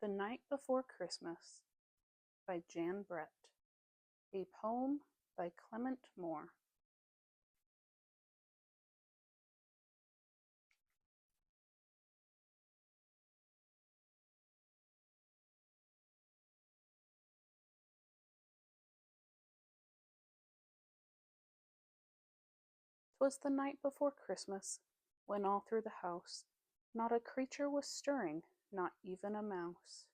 The Night Before Christmas by Jan Brett. A poem by Clement Moore. "'Twas the night before Christmas, when all through the house not a creature was stirring, not even a mouse.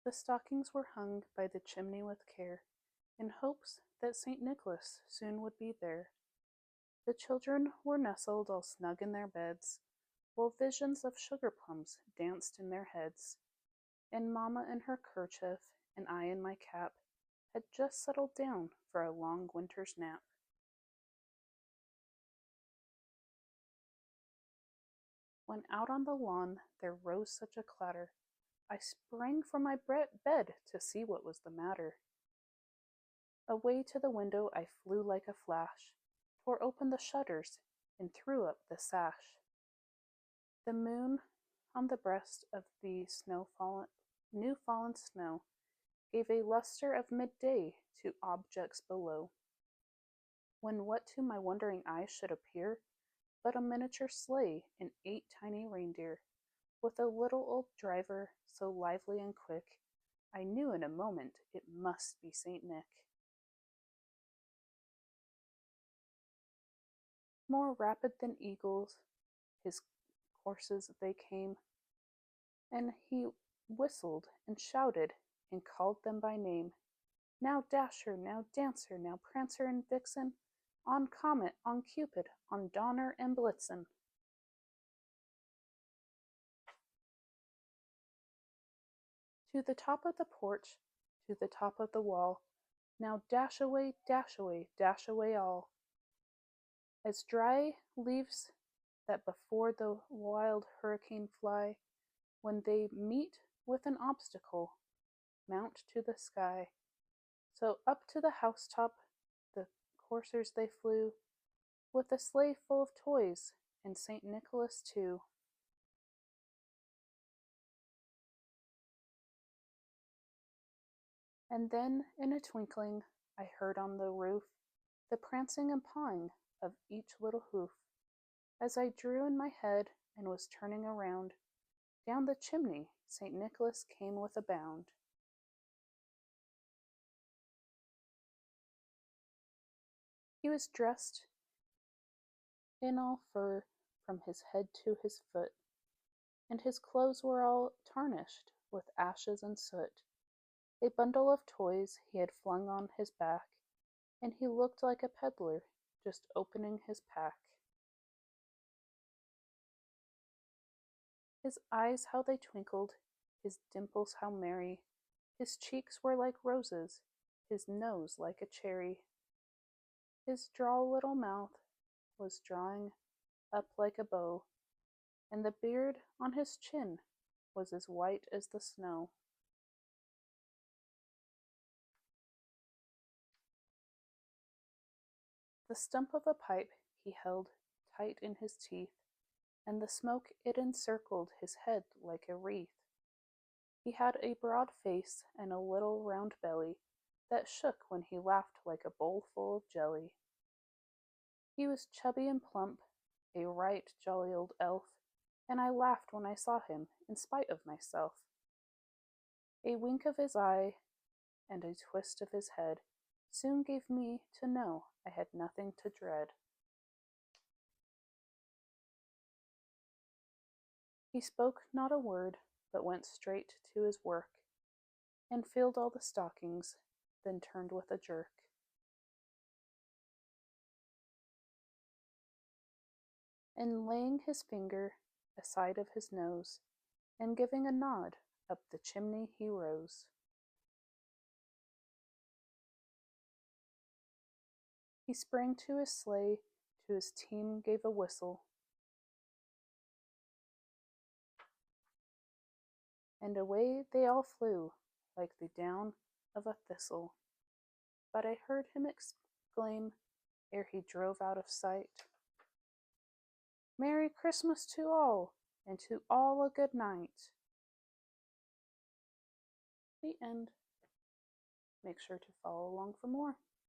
The stockings were hung by the chimney with care, in hopes that St. Nicholas soon would be there. The children were nestled all snug in their beds, while visions of sugar plums danced in their heads, and Mamma in her kerchief and I in my cap had just settled down for a long winter's nap. When out on the lawn there rose such a clatter, I sprang from my bed to see what was the matter. Away to the window I flew like a flash, tore open the shutters, and threw up the sash. The moon on the breast of the new fallen snow gave a luster of midday to objects below, when what to my wondering eyes should appear but a miniature sleigh and 8 tiny reindeer, with a little old driver so lively and quick, I knew in a moment it must be St. Nick. More rapid than eagles, his courses they came, and he whistled and shouted and called them by name. Now Dasher, now Dancer, now Prancer and Vixen, on Comet, on Cupid, on Donner and Blitzen. To the top of the porch, to the top of the wall, now dash away, dash away, dash away all. As dry leaves that before the wild hurricane fly, when they meet with an obstacle, mount to the sky. So up to the housetop the coursers they flew, with a sleigh full of toys, and St. Nicholas too. And then, in a twinkling, I heard on the roof the prancing and pawing of each little hoof. As I drew in my head and was turning around, down the chimney St. Nicholas came with a bound. He was dressed in all fur from his head to his foot, and his clothes were all tarnished with ashes and soot. A bundle of toys he had flung on his back, and he looked like a peddler just opening his pack. His eyes how they twinkled, his dimples how merry, his cheeks were like roses, his nose like a cherry. His droll little mouth was drawing up like a bow, and the beard on his chin was as white as the snow. The stump of a pipe he held tight in his teeth, and the smoke it encircled his head like a wreath. He had a broad face and a little round belly that shook when he laughed like a bowl full of jelly. He was chubby and plump, a right jolly old elf, and I laughed when I saw him in spite of myself. A wink of his eye and a twist of his head soon gave me to know I had nothing to dread. He spoke not a word, but went straight to his work, and filled all the stockings, then turned with a jerk. And laying his finger aside of his nose, and giving a nod, up the chimney he rose. He sprang to his sleigh, to his team gave a whistle, and away they all flew, like the down of a thistle. But I heard him exclaim, ere he drove out of sight, Merry Christmas to all, and to all a good night. The end. Make sure to follow along for more.